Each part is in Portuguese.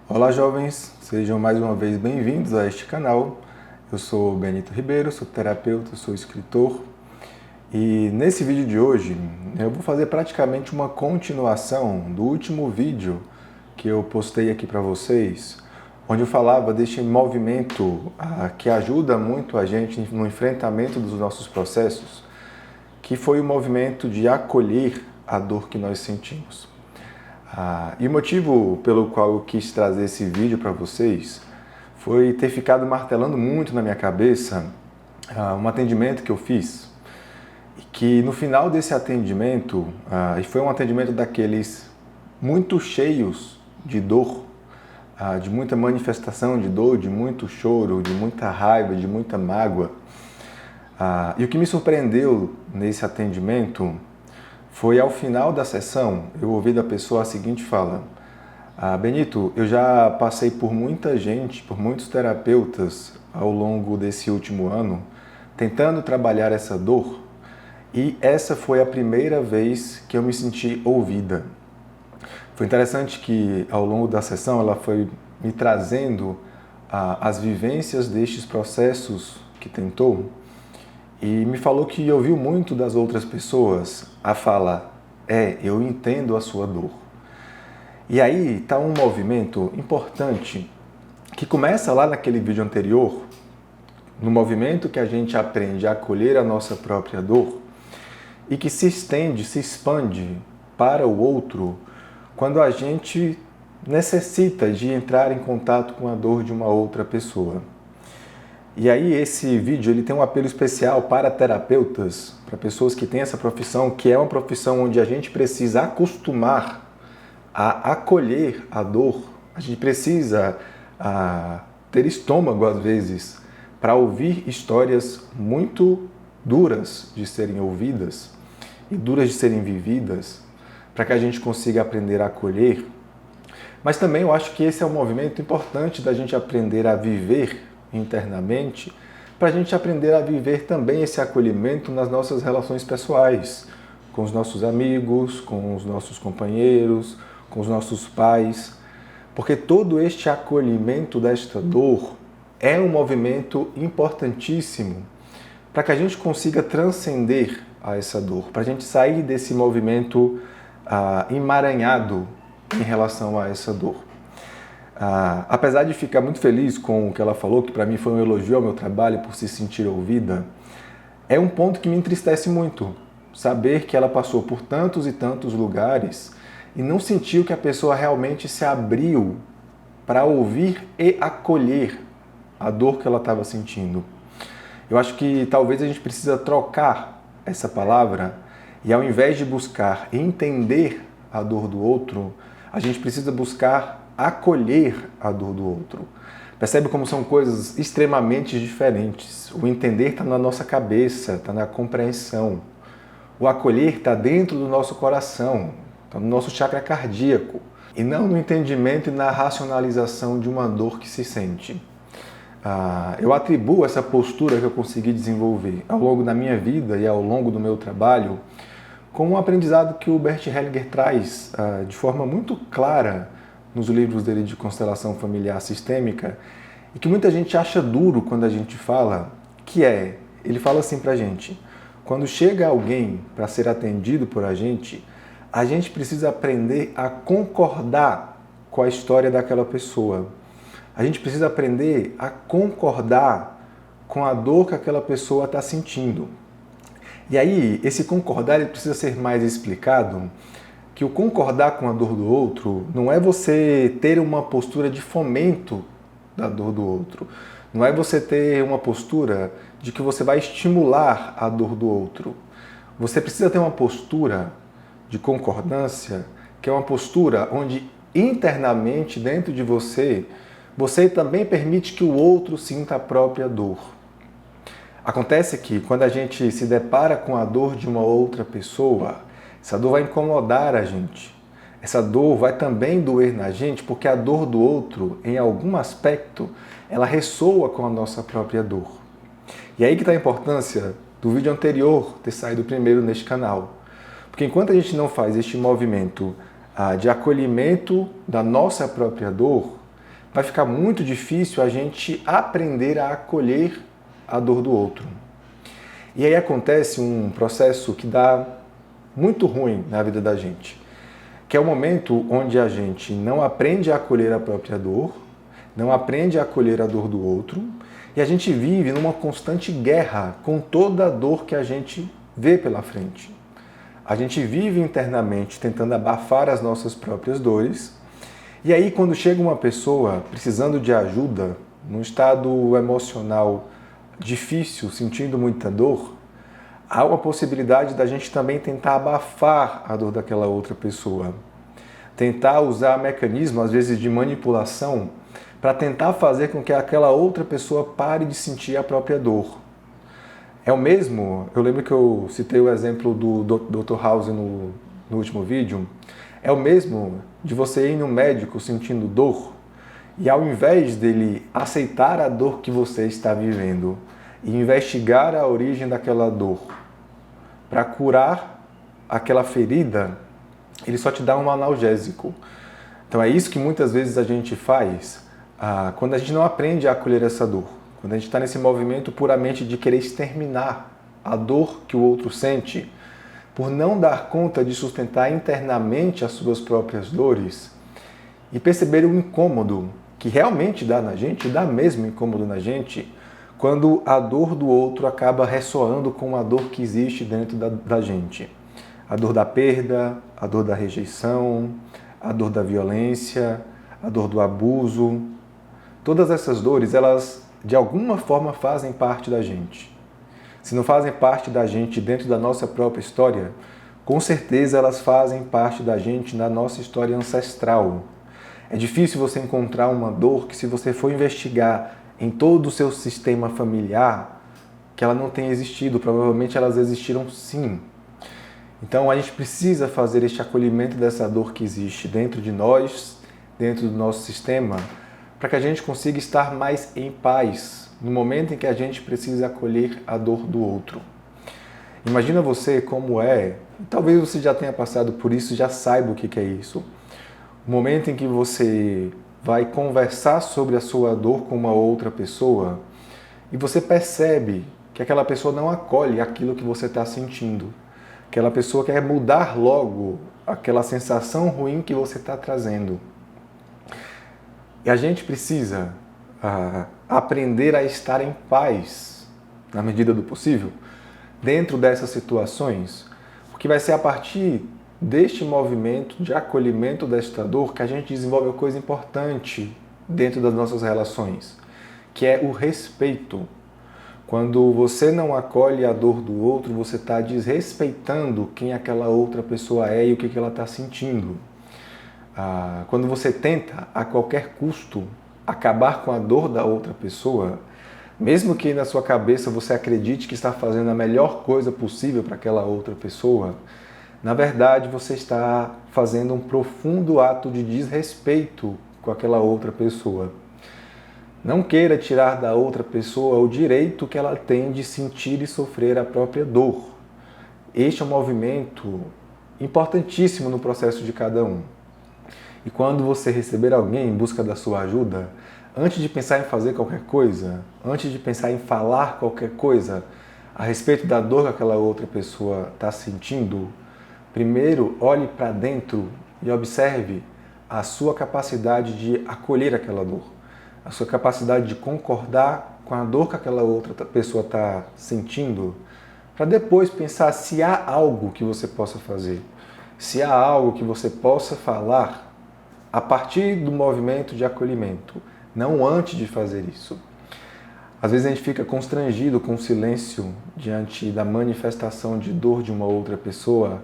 Olá, jovens, sejam mais uma vez bem-vindos a este canal. Eu sou Benito Ribeiro, sou terapeuta, sou escritor e nesse vídeo de hoje eu vou fazer praticamente uma continuação do último vídeo que eu postei aqui para vocês, onde eu falava deste movimento que ajuda muito a gente no enfrentamento dos nossos processos, que foi o movimento de acolher a dor que nós sentimos. E o motivo pelo qual eu quis trazer esse vídeo para vocês foi ter ficado martelando muito na minha cabeça um atendimento que eu fiz. E que no final desse atendimento, e foi um atendimento daqueles muito cheios de dor, de muita manifestação de dor, de muito choro, de muita raiva, de muita mágoa. E o que me surpreendeu nesse atendimento foi ao final da sessão, eu ouvi da pessoa a seguinte fala: Benito, eu já passei por muita gente, por muitos terapeutas ao longo desse último ano, tentando trabalhar essa dor, e essa foi a primeira vez que eu me senti ouvida. Foi interessante que ao longo da sessão ela foi me trazendo as vivências destes processos que tentou, e me falou que ouviu muito das outras pessoas a falar: eu entendo a sua dor. E aí está um movimento importante que começa lá naquele vídeo anterior, no movimento que a gente aprende a acolher a nossa própria dor e que se estende, se expande para o outro quando a gente necessita de entrar em contato com a dor de uma outra pessoa. E aí esse vídeo ele tem um apelo especial para terapeutas, para pessoas que têm essa profissão, que é uma profissão onde a gente precisa acostumar a acolher a dor. A gente precisa ter estômago, às vezes, para ouvir histórias muito duras de serem ouvidas e duras de serem vividas, para que a gente consiga aprender a acolher. Mas também eu acho que esse é um movimento importante da gente aprender a viver internamente, para a gente aprender a viver também esse acolhimento nas nossas relações pessoais, com os nossos amigos, com os nossos companheiros, com os nossos pais, porque todo este acolhimento desta dor é um movimento importantíssimo para que a gente consiga transcender a essa dor, para a gente sair desse movimento emaranhado em relação a essa dor. Apesar de ficar muito feliz com o que ela falou, que para mim foi um elogio ao meu trabalho por se sentir ouvida, é um ponto que me entristece muito, saber que ela passou por tantos e tantos lugares e não sentiu que a pessoa realmente se abriu para ouvir e acolher a dor que ela estava sentindo. Eu acho que talvez a gente precisa trocar essa palavra e ao invés de buscar entender a dor do outro, a gente precisa buscar acolher a dor do outro. Percebe como são coisas extremamente diferentes. O entender está na nossa cabeça, está na compreensão. O acolher está dentro do nosso coração, está no nosso chakra cardíaco, e não no entendimento e na racionalização de uma dor que se sente. Eu atribuo essa postura que eu consegui desenvolver ao longo da minha vida e ao longo do meu trabalho com um aprendizado que o Bert Hellinger traz de forma muito clara nos livros dele de constelação familiar sistêmica, e que muita gente acha duro quando a gente fala, ele fala assim pra gente: quando chega alguém para ser atendido por a gente precisa aprender a concordar com a história daquela pessoa. A gente precisa aprender a concordar com a dor que aquela pessoa está sentindo. E aí, esse concordar ele precisa ser mais explicado, que o concordar com a dor do outro não é você ter uma postura de fomento da dor do outro. Não é você ter uma postura de que você vai estimular a dor do outro. Você precisa ter uma postura de concordância, que é uma postura onde internamente, dentro de você, você também permite que o outro sinta a própria dor. Acontece que quando a gente se depara com a dor de uma outra pessoa, essa dor vai incomodar a gente. Essa dor vai também doer na gente, porque a dor do outro, em algum aspecto, ela ressoa com a nossa própria dor. E aí que está a importância do vídeo anterior ter saído primeiro neste canal. Porque enquanto a gente não faz este movimento de acolhimento da nossa própria dor, vai ficar muito difícil a gente aprender a acolher a dor do outro. E aí acontece um processo que dá muito ruim na vida da gente, que é o momento onde a gente não aprende a acolher a própria dor, não aprende a acolher a dor do outro, e a gente vive numa constante guerra com toda a dor que a gente vê pela frente. A gente vive internamente tentando abafar as nossas próprias dores, e aí quando chega uma pessoa precisando de ajuda, num estado emocional difícil, sentindo muita dor, há uma possibilidade da gente também tentar abafar a dor daquela outra pessoa. Tentar usar mecanismos, às vezes, de manipulação para tentar fazer com que aquela outra pessoa pare de sentir a própria dor. É o mesmo, eu lembro que eu citei o exemplo do Dr. House no último vídeo, é o mesmo de você ir no médico sentindo dor e ao invés dele aceitar a dor que você está vivendo e investigar a origem daquela dor para curar aquela ferida, ele só te dá um analgésico. Então é isso que muitas vezes a gente faz quando a gente não aprende a acolher essa dor. Quando a gente está nesse movimento puramente de querer exterminar a dor que o outro sente, por não dar conta de sustentar internamente as suas próprias dores e perceber o incômodo que realmente dá na gente, dá mesmo incômodo na gente, quando a dor do outro acaba ressoando com a dor que existe dentro da gente. A dor da perda, a dor da rejeição, a dor da violência, a dor do abuso. Todas essas dores, elas de alguma forma fazem parte da gente. Se não fazem parte da gente dentro da nossa própria história, com certeza elas fazem parte da gente na nossa história ancestral. É difícil você encontrar uma dor que, se você for investigar em todo o seu sistema familiar, que ela não tenha existido. Provavelmente elas existiram sim. Então a gente precisa fazer este acolhimento dessa dor que existe dentro de nós, dentro do nosso sistema, para que a gente consiga estar mais em paz no momento em que a gente precisa acolher a dor do outro. Imagina você como é, talvez você já tenha passado por isso, já saiba o que é isso. O momento em que você vai conversar sobre a sua dor com uma outra pessoa e você percebe que aquela pessoa não acolhe aquilo que você está sentindo. Aquela pessoa quer mudar logo aquela sensação ruim que você está trazendo. E a gente precisa aprender a estar em paz, na medida do possível, dentro dessas situações, porque vai ser a partir deste movimento de acolhimento desta dor que a gente desenvolve uma coisa importante dentro das nossas relações, que é o respeito. Quando você não acolhe a dor do outro, você está desrespeitando quem aquela outra pessoa é e o que ela está sentindo. Quando você tenta, a qualquer custo, acabar com a dor da outra pessoa, mesmo que na sua cabeça você acredite que está fazendo a melhor coisa possível para aquela outra pessoa, na verdade você está fazendo um profundo ato de desrespeito com aquela outra pessoa. Não queira tirar da outra pessoa o direito que ela tem de sentir e sofrer a própria dor. Este é um movimento importantíssimo no processo de cada um. E quando você receber alguém em busca da sua ajuda, antes de pensar em fazer qualquer coisa, antes de pensar em falar qualquer coisa a respeito da dor que aquela outra pessoa está sentindo, primeiro olhe para dentro e observe a sua capacidade de acolher aquela dor, a sua capacidade de concordar com a dor que aquela outra pessoa está sentindo, para depois pensar se há algo que você possa fazer, se há algo que você possa falar a partir do movimento de acolhimento, não antes de fazer isso. Às vezes a gente fica constrangido com o silêncio diante da manifestação de dor de uma outra pessoa,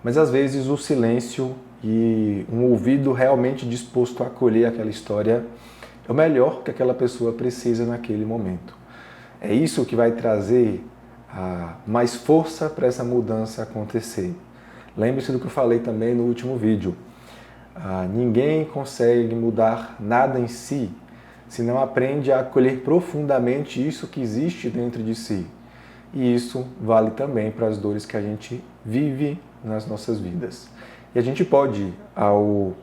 mas às vezes o silêncio e um ouvido realmente disposto a acolher aquela história é o melhor que aquela pessoa precisa naquele momento. É isso que vai trazer mais força para essa mudança acontecer. Lembre-se do que eu falei também no último vídeo. Ninguém consegue mudar nada em si se não aprende a acolher profundamente isso que existe dentro de si. E isso vale também para as dores que a gente vive nas nossas vidas. E a gente pode, ao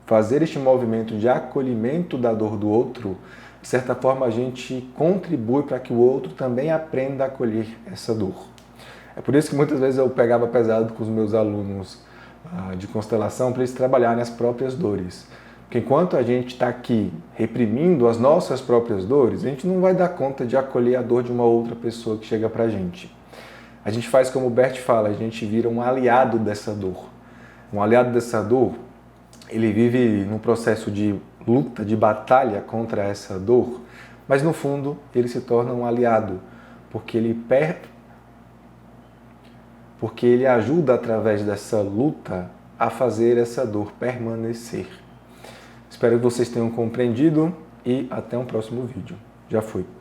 fazer este movimento de acolhimento da dor do outro, de certa forma a gente contribui para que o outro também aprenda a acolher essa dor. É por isso que muitas vezes eu pegava pesado com os meus alunos de constelação para eles trabalharem as próprias dores. Porque enquanto a gente está aqui reprimindo as nossas próprias dores, a gente não vai dar conta de acolher a dor de uma outra pessoa que chega para a gente. A gente faz como o Bert fala, a gente vira um aliado dessa dor. Um aliado dessa dor, ele vive num processo de luta, de batalha contra essa dor, mas no fundo ele se torna um aliado, porque ele ajuda através dessa luta a fazer essa dor permanecer. Espero que vocês tenham compreendido e até um próximo vídeo. Já fui.